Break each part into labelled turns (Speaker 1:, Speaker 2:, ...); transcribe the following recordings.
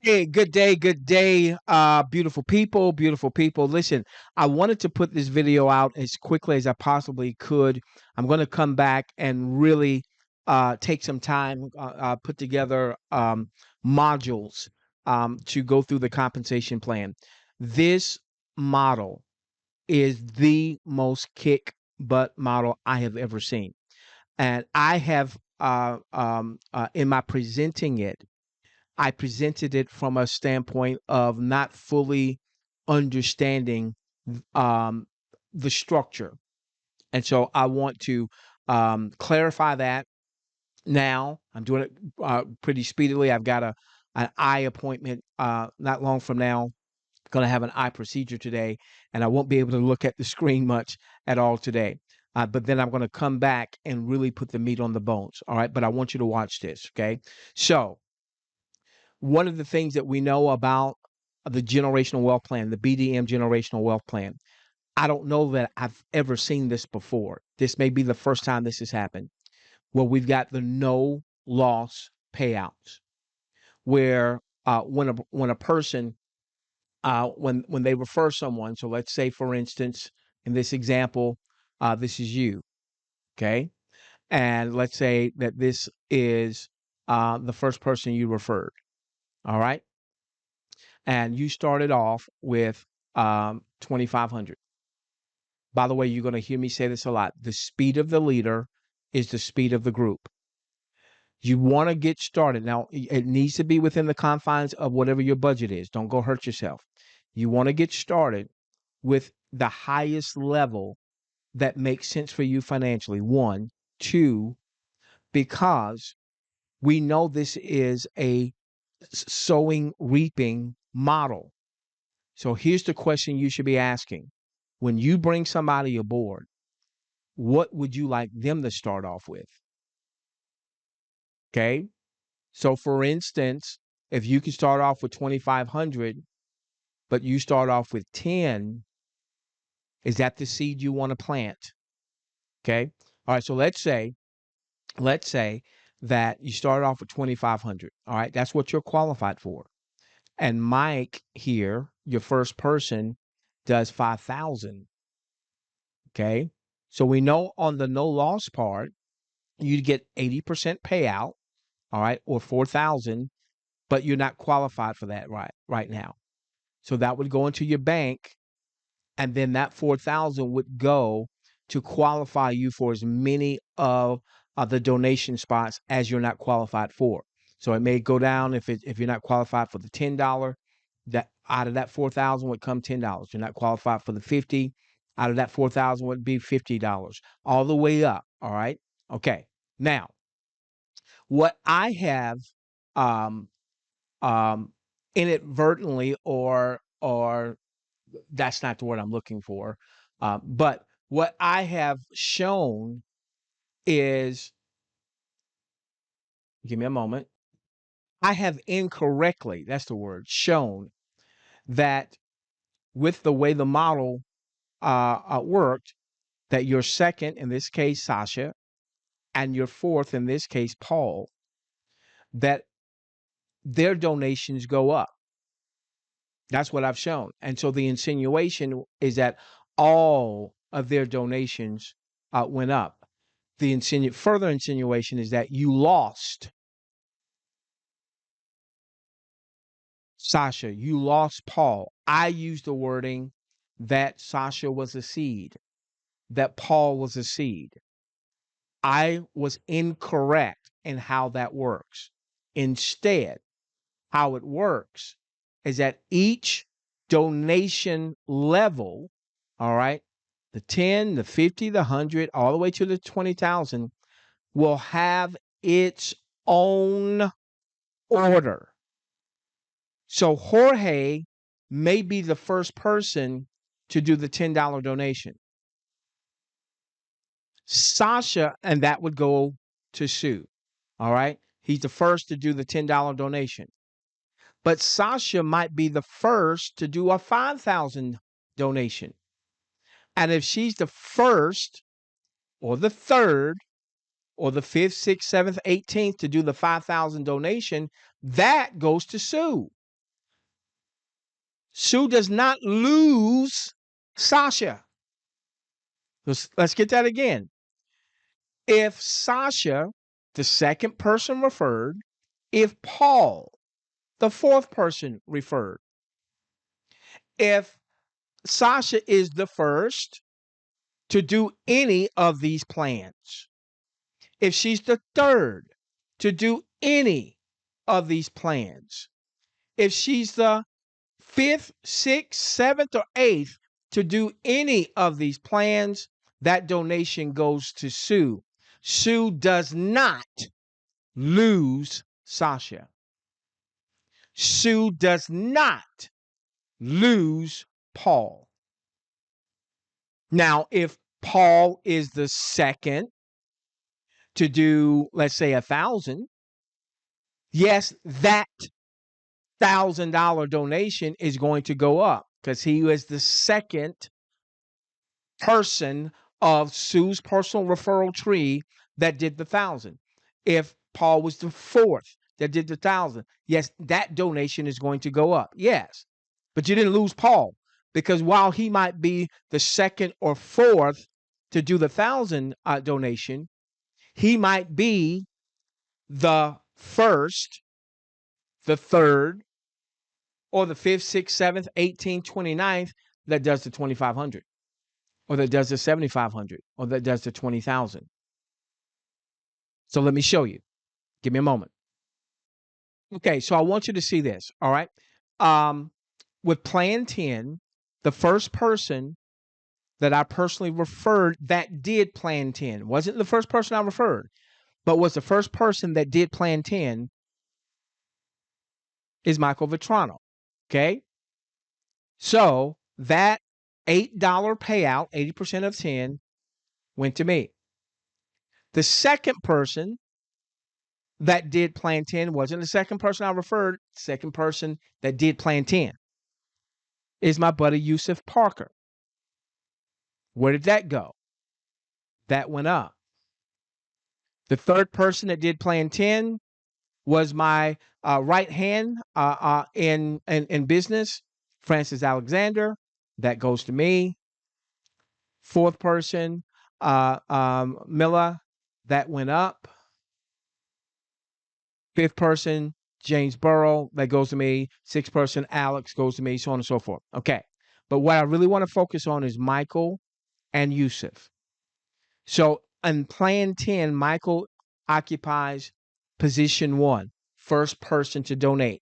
Speaker 1: Hey, good day, beautiful people, beautiful people. Listen, I wanted to put this video out as quickly as I possibly could. I'm going to come back and really take some time, put together modules to go through the compensation plan. This model is the most kick butt model I have ever seen. And I have, in my presenting it, I presented it from a standpoint of not fully understanding um, the structure. And so I want to clarify that now. I'm doing it pretty speedily. I've got an eye appointment not long from now. Going to have an eye procedure today, and I won't be able to look at the screen much at all today. But then I'm going to come back and really put the meat on the bones. All right. But I want you to watch this. Okay. So, one of the things that we know about the generational wealth plan, the BDM generational wealth plan, I don't know that I've ever seen this before. This may be the first time this has happened. Well, we've got the no loss payouts, where when a person when they refer someone. So let's say, for instance, in this example, this is you, okay, and let's say that this is the first person you referred. All right, and you started off with 2,500. By the way, you're going to hear me say this a lot. The speed of the leader is the speed of the group. You want to get started. Now, it needs to be within the confines of whatever your budget is. Don't go hurt yourself. You want to get started with the highest level that makes sense for you financially. One, two, because we know this is a sowing reaping model. So here's the question you should be asking. When you bring somebody aboard, what would you like them to start off with? Okay. So for instance, if you can start off with 2,500, but you start off with 10, is that the seed you want to plant? Okay. All right. So let's say that you start off with 2,500. All right. That's what you're qualified for. And Mike here, your first person, does 5,000. Okay. So we know on the no loss part, you get 80% payout, all right, or 4,000, but you're not qualified for that right now. So that would go into your bank, and then that 4,000 would go to qualify you for as many of the donation spots as you're not qualified for. So it may go down if you're not qualified for the $10, that out of that 4,000 would come $10. You're not qualified for the 50, out of that 4,000 would be $50, all the way up. All right. Okay. Now, what I have um, um, inadvertently, or that's not the word I'm looking for, but what I have shown is, give me a moment. I have incorrectly, that's the word, shown that with the way the model worked, that your second, in this case, Sasha, and your fourth, in this case, Paul, that their donations go up. That's what I've shown. And so the insinuation is that all of their donations went up. The further insinuation is that you lost Sasha, you lost Paul. I used the wording that Sasha was a seed, that Paul was a seed. I was incorrect in how that works. Instead, how it works is that each donation level, all right, the 10, the 50, the 100, all the way to the 20,000, will have its own order. So Jorge may be the first person to do the $10 donation. Sasha, and that would go to Sue. All right. He's the first to do the $10 donation. But Sasha might be the first to do a 5,000 donation. And if she's the first or the third or the fifth, sixth, seventh, 18th to do the 5,000 donation, that goes to Sue. Sue does not lose Sasha. Let's get that again. If Sasha, the second person referred, if Paul, the fourth person referred, if Sasha is the first to do any of these plans, if she's the third to do any of these plans, if she's the fifth, sixth, seventh, or eighth to do any of these plans, that donation goes to Sue. Sue does not lose Sasha. Sue does not lose Paul. Now, if Paul is the second to do, let's say, 1,000, yes, that $1,000 donation is going to go up because he was the second person of Sue's personal referral tree that did the 1,000. If Paul was the fourth that did the 1,000, yes, that donation is going to go up. Yes, but you didn't lose Paul, because while he might be the second or fourth to do the 1,000 donation, he might be the first, the third, or the fifth, sixth, seventh, 18th, 29th that does the 2,500, or that does the 7,500, or that does the 20,000. So let me show you. Give me a moment. Okay, so I want you to see this. All right. With Plan 10, the first person that I personally referred that did Plan 10 wasn't the first person I referred, but was the first person that did Plan 10 is Michael Vitrano. Okay. So that $8 payout, 80% of 10, went to me. The second person that did Plan 10 wasn't the second person I referred. Second person that did Plan 10 is my buddy Yusuf Parker. Where did that go? That went up. The third person that did Plan 10 was my right hand in business, Francis Alexander. That goes to me. Fourth person, Miller. That went up. Fifth person, James Burrow. That goes to me. Sixth person, Alex, goes to me, so on and so forth. Okay. But what I really want to focus on is Michael and Yusuf. So in Plan 10, Michael occupies position 1, first person to donate.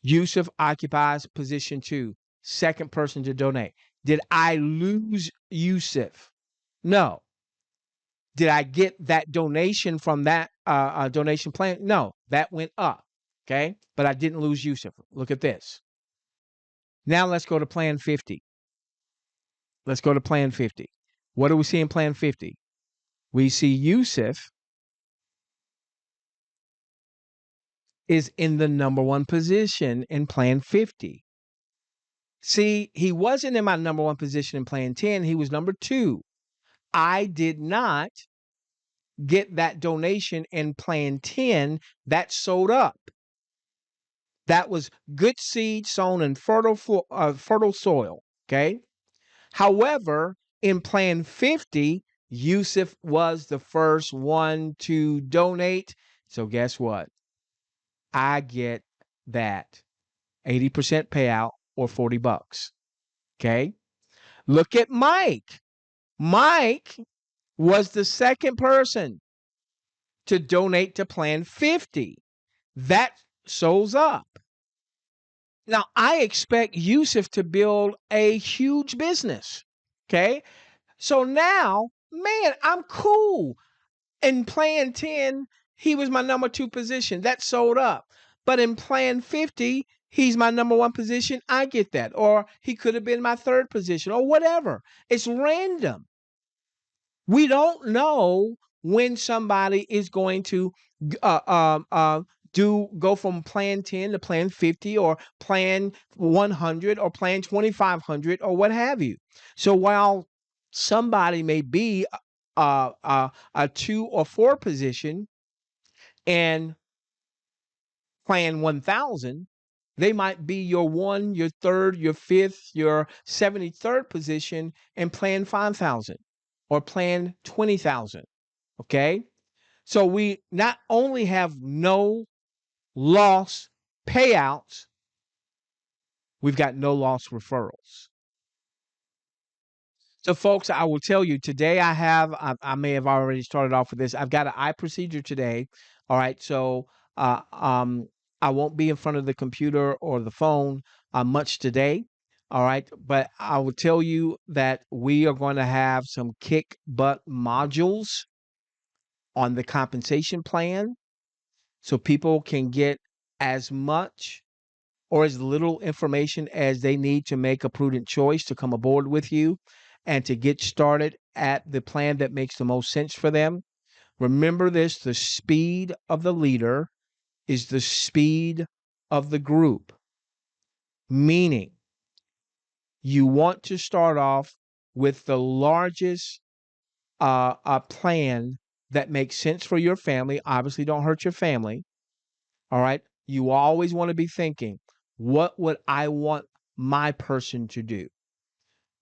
Speaker 1: Yusuf occupies position 2, second person to donate. Did I lose Yusuf? No. Did I get that donation from that donation plan? No, that went up. Okay. But I didn't lose Yusuf. Look at this. Now let's go to Plan 50. Let's go to Plan 50. What do we see in Plan 50? We see Yusuf is in the number 1 position in Plan 50. See, he wasn't in my number 1 position in Plan 10. He was number 2. I did not get that donation in Plan 10. That sold up. That was good seed sown in fertile soil. Okay. However, in Plan 50, Yusuf was the first one to donate. So guess what? I get that 80% payout, or $40. Okay. Look at Mike. Mike was the second person to donate to Plan 50. That shows up. Now, I expect Yusuf to build a huge business. Okay. So now, man, I'm cool. In Plan 10, he was my number 2 position. That sold up. But in Plan 50, he's my number 1 position. I get that. Or he could have been my 3rd position, or whatever. It's random. We don't know when somebody is going to go from Plan 10 to Plan 50, or Plan 100, or Plan 2,500, or what have you. So while somebody may be a 2 or 4 position in Plan 1,000, They might be your one, your third, your fifth, your 73rd position and plan 5,000 or plan 20,000. Okay. So we not only have no loss payouts, we've got no loss referrals. So, folks, I will tell you today I may have already started off with this. I've got an eye procedure today. All right. So, uh, um, I won't be in front of the computer or the phone much today. All right. But I will tell you that we are going to have some kick butt modules on the compensation plan so people can get as much or as little information as they need to make a prudent choice to come aboard with you and to get started at the plan that makes the most sense for them. Remember this: the speed of the leader is the speed of the group, meaning you want to start off with the largest plan that makes sense for your family. Obviously, don't hurt your family. All right. You always want to be thinking, what would I want my person to do?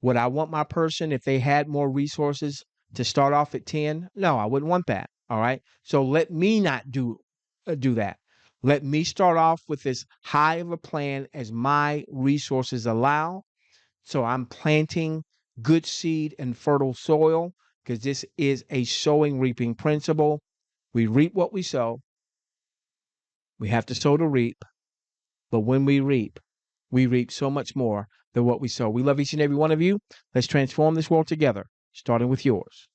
Speaker 1: Would I want my person, if they had more resources, to start off at 10? No, I wouldn't want that. All right. So let me not do that. Let me start off with as high of a plan as my resources allow. So I'm planting good seed in fertile soil because this is a sowing reaping principle. We reap what we sow. We have to sow to reap. But when we reap so much more than what we sow. We love each and every one of you. Let's transform this world together, starting with yours.